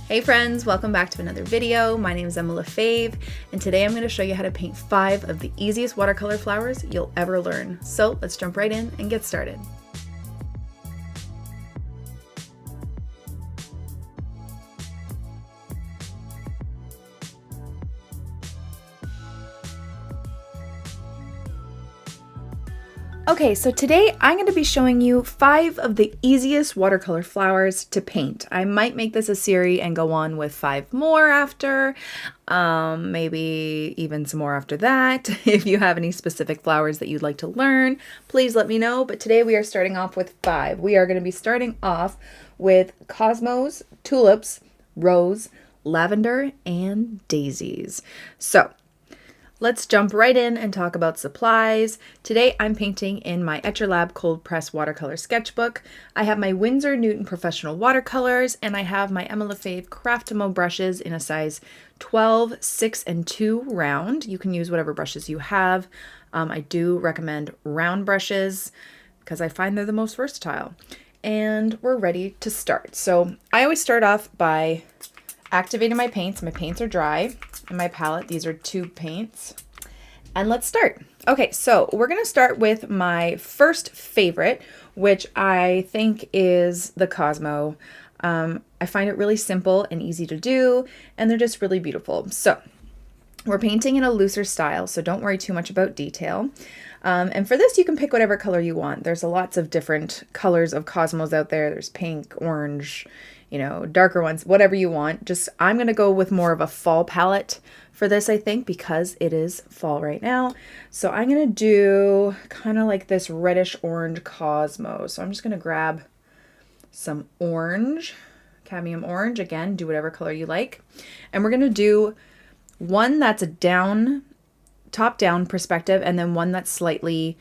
Hey friends, welcome back to another video. My name is Emma Lefebvre, and today I'm going to show you how to paint 5 of the easiest watercolor flowers you'll ever learn. So let's jump right in and get started. Okay, so today I'm going to be showing you 5 of the easiest watercolor flowers to paint. I might make this a series and go on with 5 more after, maybe even some more after that. If you have any specific flowers that you'd like to learn, please let me know. But today we are starting off with 5. We are going to be starting off with cosmos, tulips, rose, lavender, and daisies. So let's jump right in and talk about supplies. Today I'm painting in my Etchlab Cold Press Watercolor Sketchbook. I have my Winsor Newton Professional Watercolors, and I have my Emma Lefebvre Craftimo brushes in a size 12, 6, and 2 round. You can use whatever brushes you have. I do recommend round brushes because I find they're the most versatile. And we're ready to start. So I always start off by activating my paints. My paints are dry. In my palette, these are tube paints. And let's start. Okay, so we're gonna start with my first favorite, which I think is the Cosmo. I find it really simple and easy to do, and they're just really beautiful. So we're painting in a looser style, so don't worry too much about detail. And for this, you can pick whatever color you want. There's lots of different colors of Cosmos out there. There's pink, orange, you know, darker ones, whatever you want. Just, I'm going to go with more of a fall palette for this, I think, because it is fall right now. So I'm going to do kind of like this reddish orange Cosmos. So I'm just going to grab some orange, cadmium orange. Again, do whatever color you like. And we're going to do one that's a top-down perspective, and then one that's slightly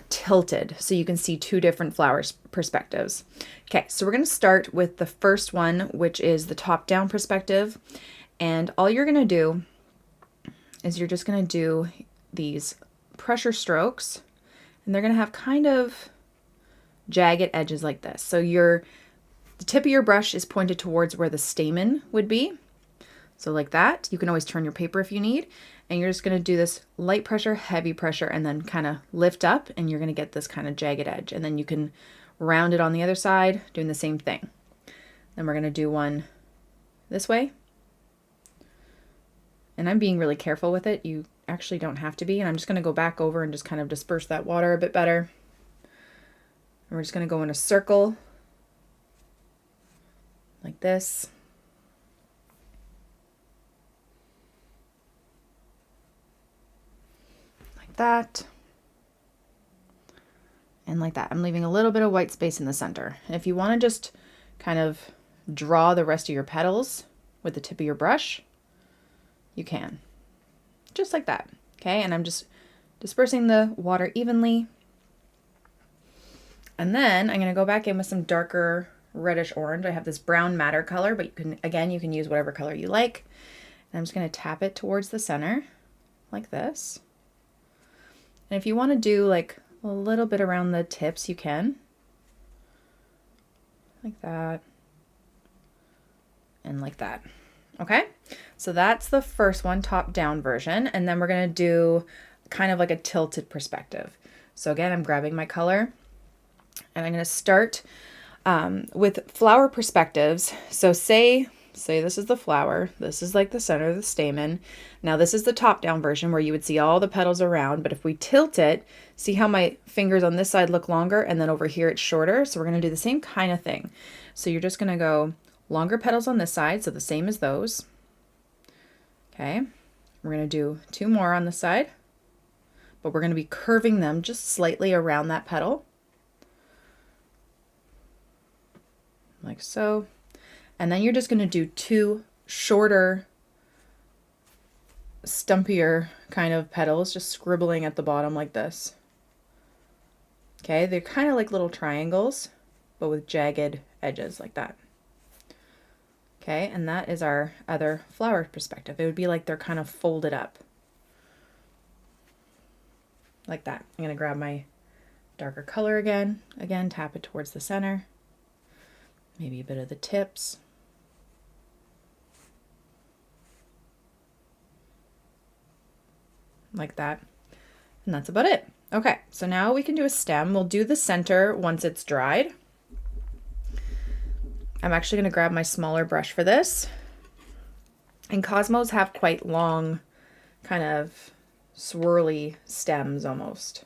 tilted, so you can see 2 different flowers perspectives. Okay, so we're going to start with the first one, which is the top-down perspective, and all you're going to do is you're just going to do these pressure strokes, and they're going to have kind of jagged edges like this. So the tip of your brush is pointed towards where the stamen would be. So like that. You can always turn your paper if you need. And you're just going to do this light pressure, heavy pressure, and then kind of lift up, and you're going to get this kind of jagged edge. And then you can round it on the other side, doing the same thing. Then we're going to do one this way. And I'm being really careful with it. You actually don't have to be. And I'm just going to go back over and just kind of disperse that water a bit better. And we're just going to go in a circle like this. That and like that. I'm leaving a little bit of white space in the center. And if you want to just kind of draw the rest of your petals with the tip of your brush, you can. Just like that. Okay, and I'm just dispersing the water evenly. And then I'm going to go back in with some darker reddish orange. I have this brown madder color, but you can use whatever color you like. And I'm just going to tap it towards the center like this. And if you want to do like a little bit around the tips, you can. Like that. And like that. Okay? So that's the first one, top-down version. And then we're going to do kind of like a tilted perspective. So again, I'm grabbing my color. And I'm going to start with flower perspectives. So say this is the flower. This is like the center of the stamen. Now this is the top-down version where you would see all the petals around, but if we tilt it, see how my fingers on this side look longer and then over here it's shorter? So we're going to do the same kind of thing. So you're just going to go longer petals on this side, so the same as those. Okay, we're going to do 2 more on this side, but we're going to be curving them just slightly around that petal. Like so. And then you're just going to do 2 shorter, stumpier kind of petals, just scribbling at the bottom like this. Okay, they're kind of like little triangles, but with jagged edges like that. Okay, and that is our other flower perspective. It would be like they're kind of folded up. Like that. I'm going to grab my darker color again. Again, tap it towards the center. Maybe a bit of the tips. like that. And that's about it. Okay, so now we can do a stem. We'll do the center once it's dried. I'm actually going to grab my smaller brush for this. And cosmos have quite long, kind of swirly stems almost.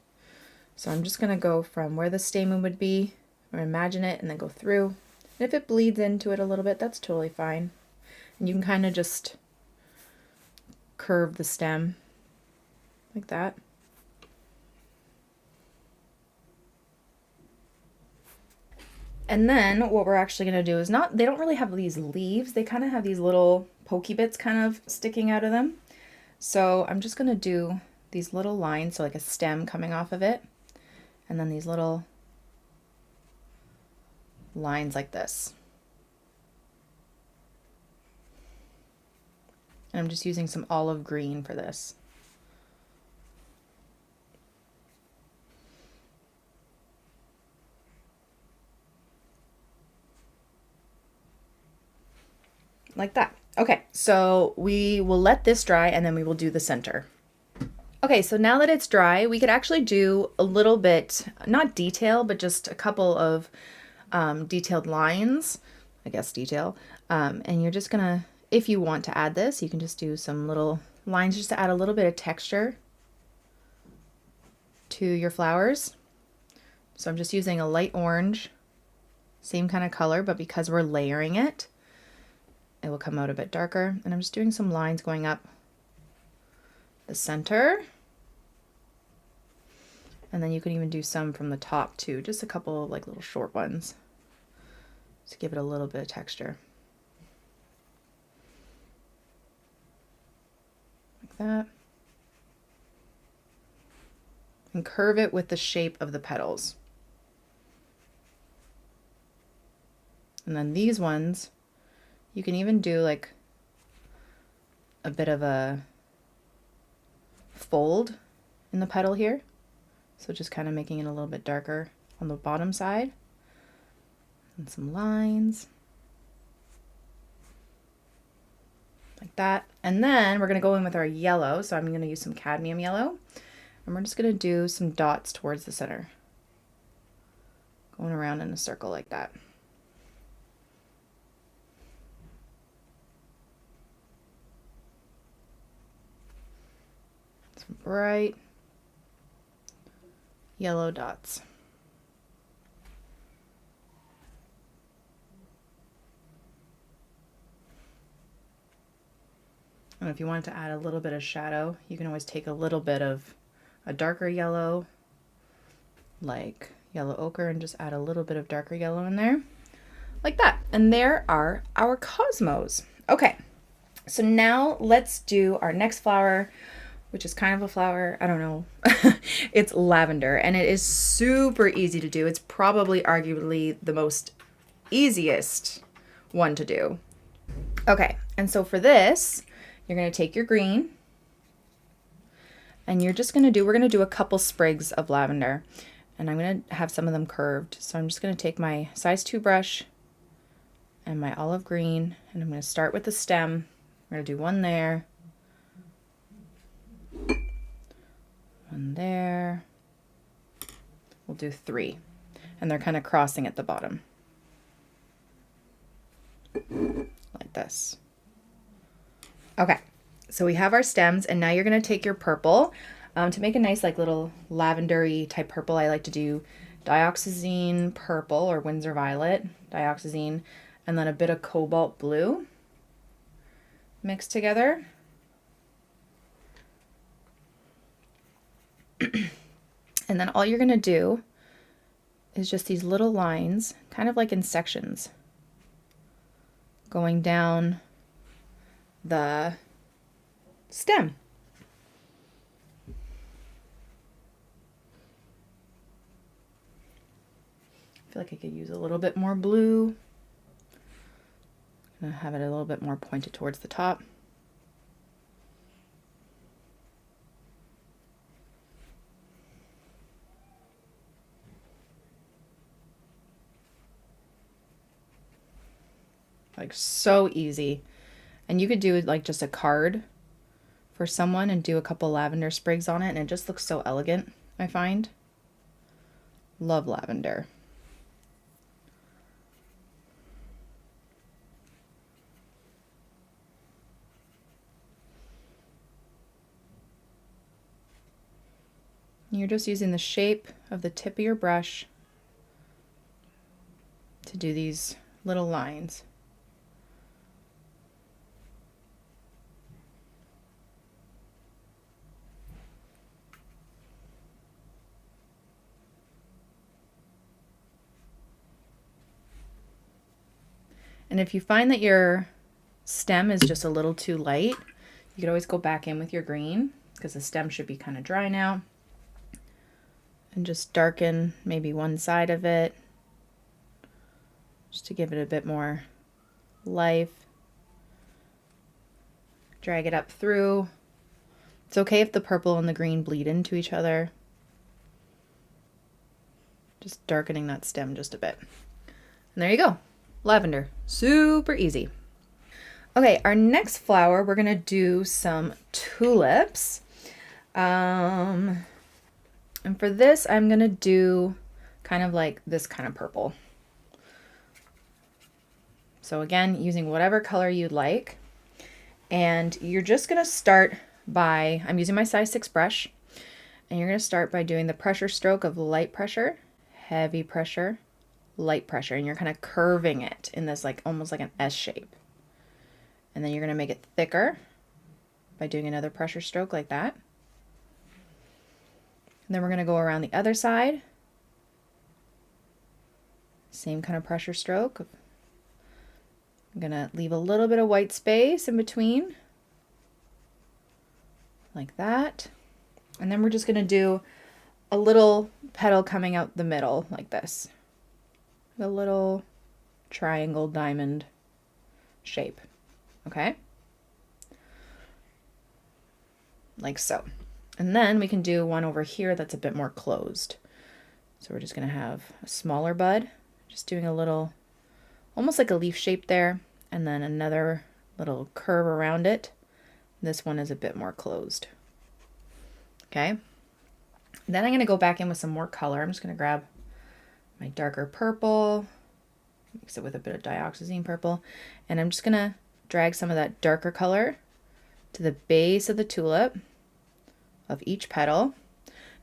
So I'm just going to go from where the stamen would be, or imagine it, and then go through. And if it bleeds into it a little bit, that's totally fine. And you can kind of just curve the stem like that. And then what we're actually going to do is they don't really have these leaves. They kind of have these little pokey bits kind of sticking out of them. So I'm just going to do these little lines, so like a stem coming off of it. And then these little lines like this. And I'm just using some olive green for this. Like that. Okay, so we will let this dry and then we will do the center. Okay, so now that it's dry, we could actually do a little bit, not detail, but just a couple of detailed lines, I guess detail. And you're just gonna, if you want to add this, you can just do some little lines just to add a little bit of texture to your flowers. So I'm just using a light orange, same kind of color, but because we're layering it, it will come out a bit darker. And I'm just doing some lines going up the center. And then you can even do some from the top too, just a couple of like little short ones to give it a little bit of texture. Like that. And curve it with the shape of the petals. And then these ones, you can even do like a bit of a fold in the petal here. So just kind of making it a little bit darker on the bottom side. And some lines. Like that. And then we're going to go in with our yellow. So I'm going to use some cadmium yellow. And we're just going to do some dots towards the center. Going around in a circle like that. Some bright yellow dots. And if you wanted to add a little bit of shadow, you can always take a little bit of a darker yellow, like yellow ochre, and just add a little bit of darker yellow in there, like that. And there are our cosmos. Okay, so now let's do our next flower, which is kind of a flower, I don't know. It's lavender, and it is super easy to do. It's probably arguably the most easiest one to do. Okay, and so for this, you're going to take your green, and you're just going to we're going to do a couple sprigs of lavender, and I'm going to have some of them curved. So I'm just going to take my size 2 brush and my olive green, and I'm going to start with the stem. We're going to do one there, one there. We'll do 3, and they're kind of crossing at the bottom like this. Okay, so we have our stems, and now you're going to take your purple to make a nice like little lavendery type purple. I like to do dioxazine purple or Winsor violet, dioxazine, and then a bit of cobalt blue mixed together. And then all you're going to do is just these little lines, kind of like in sections, going down the stem. I feel like I could use a little bit more blue. I'm gonna have it a little bit more pointed towards the top. Like so easy. And you could do like just a card for someone and do a couple lavender sprigs on it, and it just looks so elegant, I find. Love lavender. You're just using the shape of the tip of your brush to do these little lines. And if you find that your stem is just a little too light, you could always go back in with your green, because the stem should be kind of dry now. And just darken maybe one side of it, just to give it a bit more life. Drag it up through. It's okay if the purple and the green bleed into each other. Just darkening that stem just a bit. And there you go. Lavender. Super easy. Okay, our next flower, we're gonna do some tulips. And for this, I'm gonna do kind of like this kind of purple. So again, using whatever color you'd like. And you're just gonna start by, I'm using my size 6 brush, and you're gonna start by doing the pressure stroke of light pressure, heavy pressure, light pressure, and you're kind of curving it in this like almost like an S shape. And then you're gonna make it thicker by doing another pressure stroke like that. And then we're going to go around the other side. Same kind of pressure stroke. I'm going to leave a little bit of white space in between. Like that. And then we're just going to do a little petal coming out the middle like this. A little triangle diamond shape. Okay? Like so. And then we can do one over here that's a bit more closed. So we're just going to have a smaller bud, just doing a little, almost like a leaf shape there, and then another little curve around it. This one is a bit more closed. Okay. Then I'm going to go back in with some more color. I'm just going to grab my darker purple, mix it with a bit of dioxazine purple, and I'm just going to drag some of that darker color to the base of the tulip of each petal.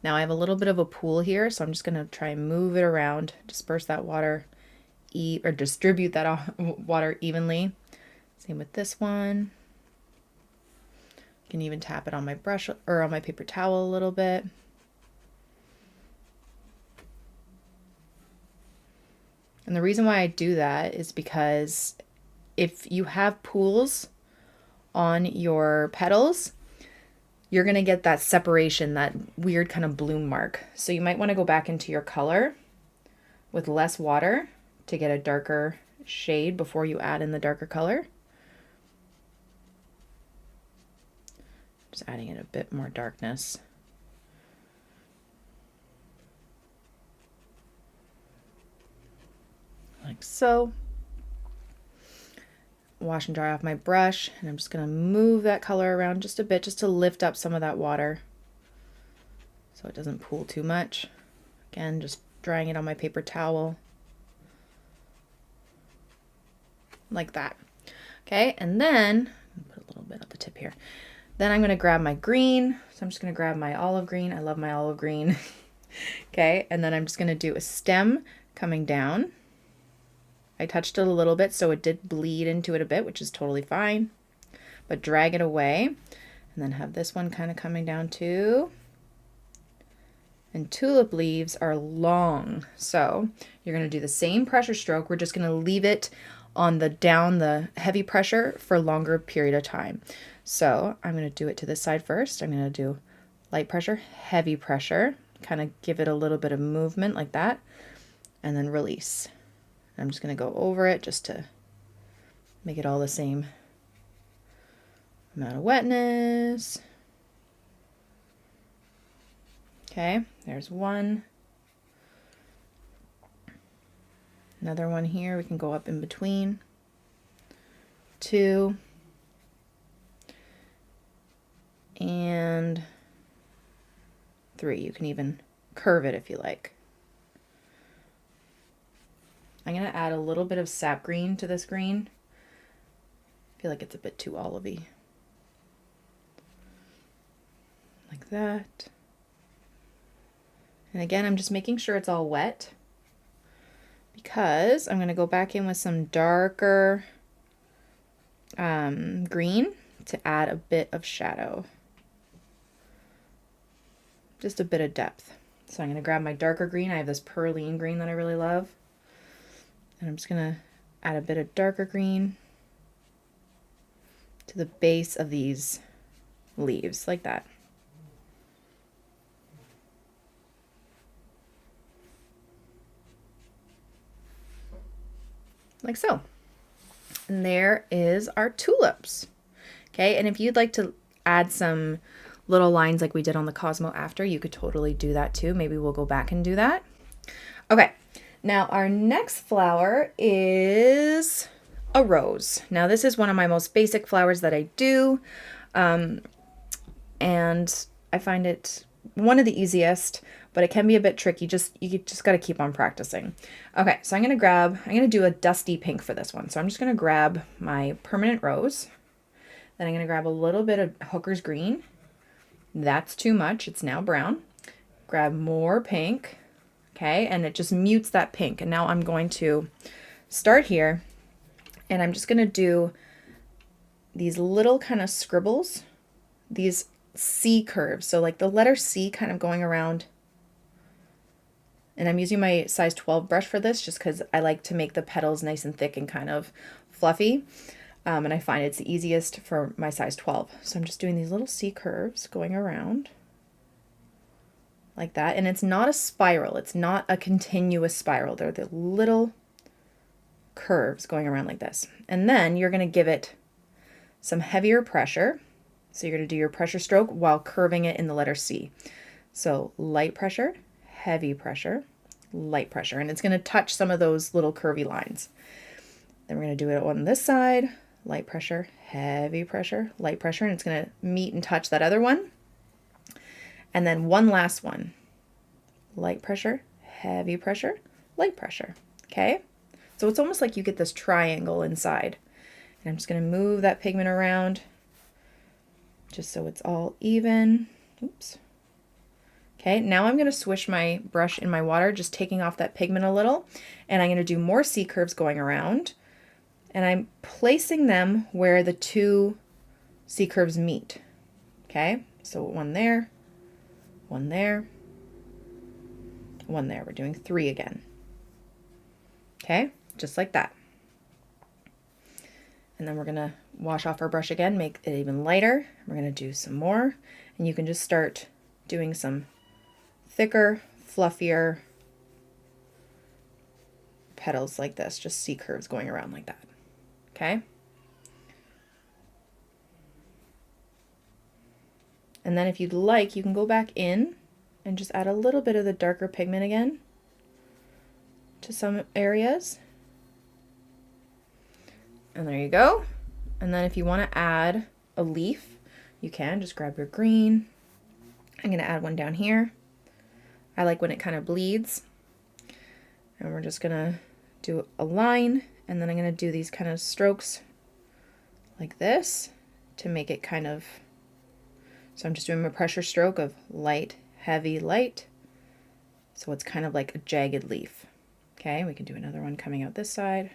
Now I have a little bit of a pool here, so I'm just going to try and move it around, disperse that water, or distribute that water evenly. Same with this one. You can even tap it on my brush or on my paper towel a little bit. And the reason why I do that is because if you have pools on your petals, you're going to get that separation, that weird kind of bloom mark. So you might want to go back into your color with less water to get a darker shade before you add in the darker color. Just adding in a bit more darkness. Like so. Wash and dry off my brush, and I'm just going to move that color around just a bit, just to lift up some of that water so it doesn't pool too much. Again, just drying it on my paper towel like that. Okay, and then put a little bit at the tip here. Then I'm going to grab my green. So I'm just going to grab my olive green. I love my olive green. Okay, and then I'm just going to do a stem coming down. I touched it a little bit, so it did bleed into it a bit, which is totally fine. But drag it away, and then have this one kind of coming down too. And tulip leaves are long, so you're going to do the same pressure stroke. We're just going to leave it on the heavy pressure for a longer period of time. So I'm going to do it to this side first. I'm going to do light pressure, heavy pressure, kind of give it a little bit of movement like that, and then release. I'm just going to go over it just to make it all the same amount of wetness. Okay, there's one. Another one here, we can go up in between. 2. and 3. You can even curve it if you like. I'm going to add a little bit of sap green to this green. I feel like it's a bit too olivey. Like that. And again, I'm just making sure it's all wet because I'm going to go back in with some darker green to add a bit of shadow. Just a bit of depth. So I'm going to grab my darker green. I have this perylene green that I really love. And I'm just going to add a bit of darker green to the base of these leaves, like that. Like so. And there is our tulips. Okay, and if you'd like to add some little lines like we did on the Cosmo after, you could totally do that too. Maybe we'll go back and do that. Okay, now our next flower is a rose. Now this is one of my most basic flowers that I do, and I find it one of the easiest, but it can be a bit tricky. You just got to keep on practicing. Okay, so I'm going to do a dusty pink for this one. So I'm just going to grab my permanent rose. Then I'm going to grab a little bit of Hooker's green. That's too much. It's now brown. Grab more pink. Okay, and it just mutes that pink. And now I'm going to start here, and I'm just going to do these little kind of scribbles, these C curves. So like the letter C kind of going around. And I'm using my size 12 brush for this just because I like to make the petals nice and thick and kind of fluffy. And I find it's the easiest for my size 12. So I'm just doing these little C curves going around like that. And it's not a spiral. It's not a continuous spiral. They're the little curves going around like this. And then you're going to give it some heavier pressure. So you're going to do your pressure stroke while curving it in the letter C. So light pressure, heavy pressure, light pressure. And it's going to touch some of those little curvy lines. Then we're going to do it on this side. Light pressure, heavy pressure, light pressure, and it's going to meet and touch that other one. And then one last one. Light pressure, heavy pressure, light pressure. Okay? So it's almost like you get this triangle inside. And I'm just going to move that pigment around just so it's all even. Oops. Okay, now I'm going to swish my brush in my water, just taking off that pigment a little. And I'm going to do more C curves going around. And I'm placing them where the two C curves meet. Okay, so one there, one there, one there. We're doing 3 again. Okay, just like that. And then we're going to wash off our brush again, make it even lighter. We're going to do some more. And you can just start doing some thicker, fluffier petals like this, just C curves going around like that. Okay. And then if you'd like, you can go back in and just add a little bit of the darker pigment again to some areas. And there you go. And then if you want to add a leaf, you can just grab your green. I'm going to add one down here. I like when it kind of bleeds. And we're just going to do a line. And then I'm going to do these kind of strokes like this to make it kind of, so I'm just doing my pressure stroke of light, heavy, light. So it's kind of like a jagged leaf. Okay, we can do another one coming out this side.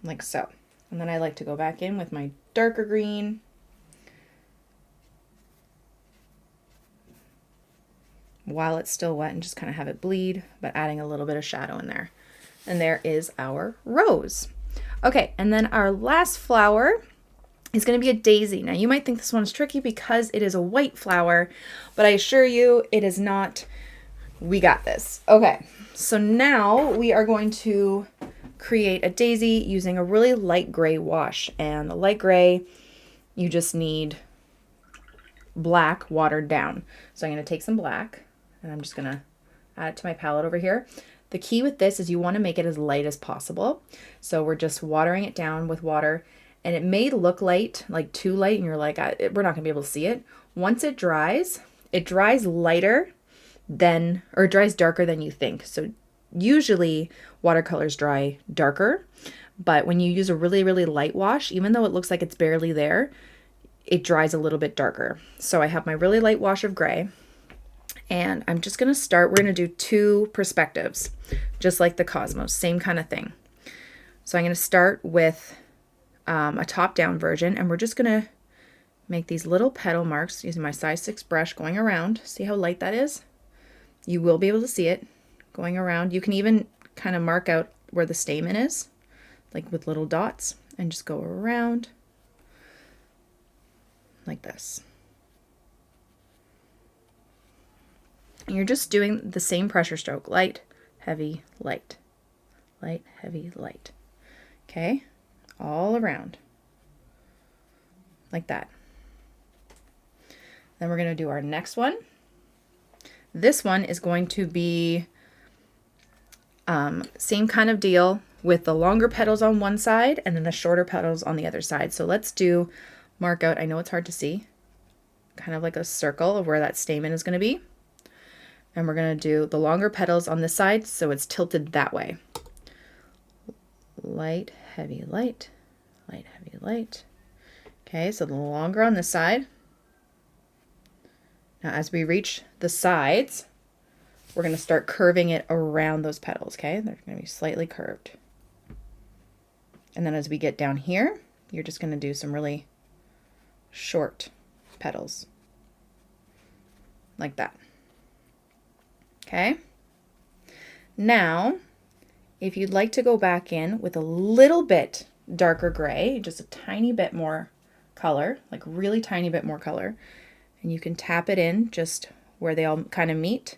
Like so. And then I like to go back in with my darker green. While it's still wet and just kind of have it bleed, but adding a little bit of shadow in there. And there is our rose. Okay, and then our last flower is going to be a daisy. Now you might think this one's tricky because it is a white flower, but I assure you it is not. We got this. Okay, so now we are going to create a daisy using a really light gray wash. And the light gray, you just need black watered down. So I'm going to take some black and I'm just going to add it to my palette over here. The key with this is you want to make it as light as possible. So we're just watering it down with water, and it may look light, like too light, and you're like, we're not gonna be able to see it. Once it dries lighter than, or it dries darker than you think. So usually watercolors dry darker, but when you use a really, really light wash, even though it looks like it's barely there, it dries a little bit darker. So I have my really light wash of gray, and I'm just gonna start, we're gonna do 2 perspectives, just like the Cosmos, same kind of thing. So I'm gonna start with a top-down version, and we're just gonna make these little petal marks using my size 6 brush going around. See how light that is? You will be able to see it going around. You can even kind of mark out where the stamen is, like with little dots, and just go around like this. And you're just doing the same pressure stroke, light, heavy, light, light, heavy, light. Okay, all around like that. Then we're going to do our next one. This one is going to be same kind of deal with the longer petals on one side and then the shorter petals on the other side. So let's do, mark out, I know it's hard to see, kind of like a circle of where that stamen is going to be. And we're going to do the longer petals on this side, so it's tilted that way. Light, heavy, light, light, heavy, light. Okay, so the longer on this side. Now as we reach the sides, we're going to start curving it around those petals, okay? They're going to be slightly curved. And then as we get down here, you're just going to do some really short petals, like that. Okay? Now, if you'd like to go back in with a little bit darker gray, just a tiny bit more color, like really tiny bit more color, and you can tap it in just where they all kind of meet.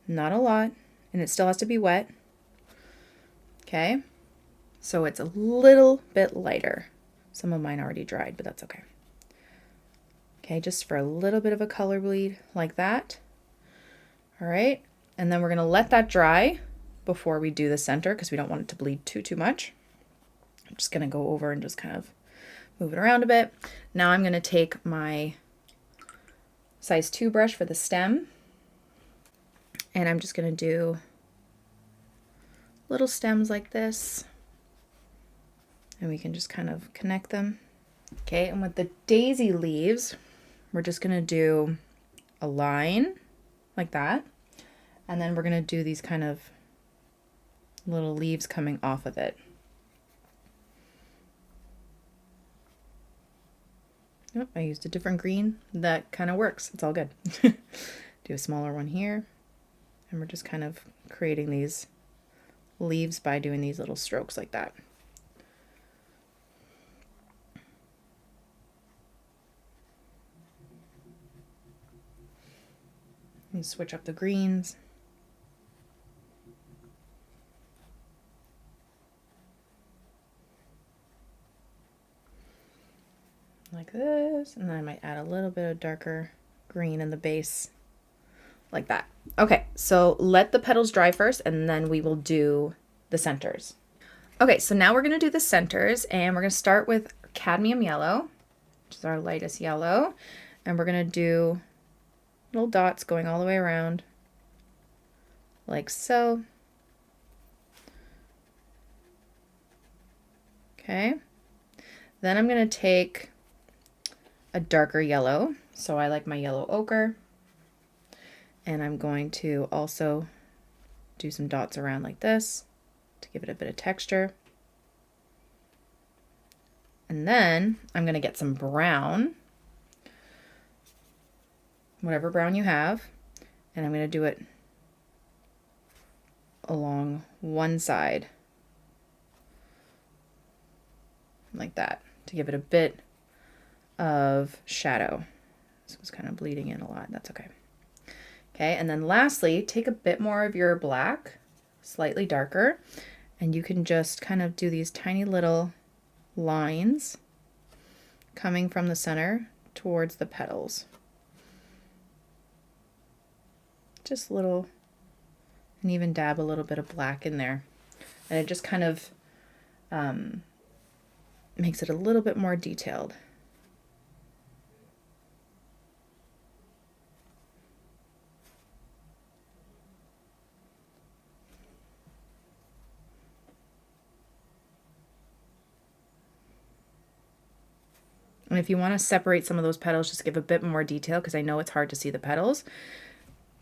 Not a lot, and it still has to be wet. Okay? So it's a little bit lighter. Some of mine already dried, but that's okay. Okay, just for a little bit of a color bleed like that. All right, and then we're going to let that dry before we do the center because we don't want it to bleed too much. I'm just going to go over and just kind of move it around a bit. Now I'm going to take my size 2 brush for the stem, and I'm just going to do little stems like this, and we can just kind of connect them. Okay, and with the daisy leaves, we're just going to do a line like that, and then we're going to do these kind of little leaves coming off of it. Oh, I used a different green. That kind of works. It's all good. Do a smaller one here, and we're just kind of creating these leaves by doing these little strokes like that. And switch up the greens. Like this, and then I might add a little bit of darker green in the base, like that. Okay, so let the petals dry first, and then we will do the centers. Okay, so now we're going to do the centers, and we're going to start with cadmium yellow, which is our lightest yellow, and we're going to do little dots going all the way around, like so. Okay, then I'm going to take a darker yellow, so I like my yellow ochre, and I'm going to also do some dots around like this to give it a bit of texture. And then I'm going to get some brown, whatever brown you have, and I'm going to do it along one side like that to give it a bit of shadow. This was kind of bleeding in a lot. That's okay. Okay, and then lastly, take a bit more of your black, slightly darker, and you can just kind of do these tiny little lines coming from the center towards the petals. Just little and even dab a little bit of black in there. And it just kind of makes it a little bit more detailed. And if you want to separate some of those petals, just give a bit more detail, because I know it's hard to see the petals.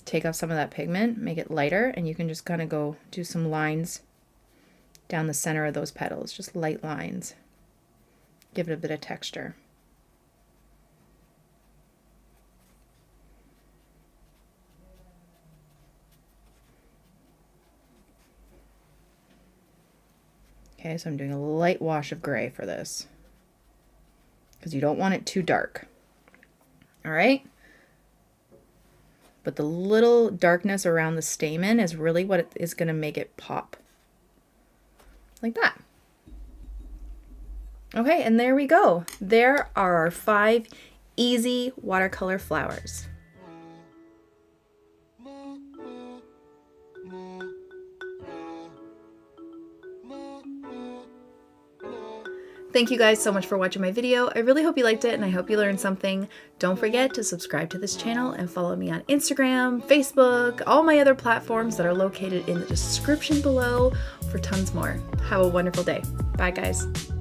Take off some of that pigment, make it lighter, and you can just kind of go do some lines down the center of those petals, just light lines. Give it a bit of texture. Okay, so I'm doing a light wash of gray for this, because you don't want it too dark. All right? But the little darkness around the stamen is really what is going to make it pop. Like that. Okay, and there we go. There are our 5 easy watercolor flowers. Thank you guys so much for watching my video. I really hope you liked it, and I hope you learned something. Don't forget to subscribe to this channel and follow me on Instagram, Facebook, all my other platforms that are located in the description below for tons more. Have a wonderful day. Bye, guys.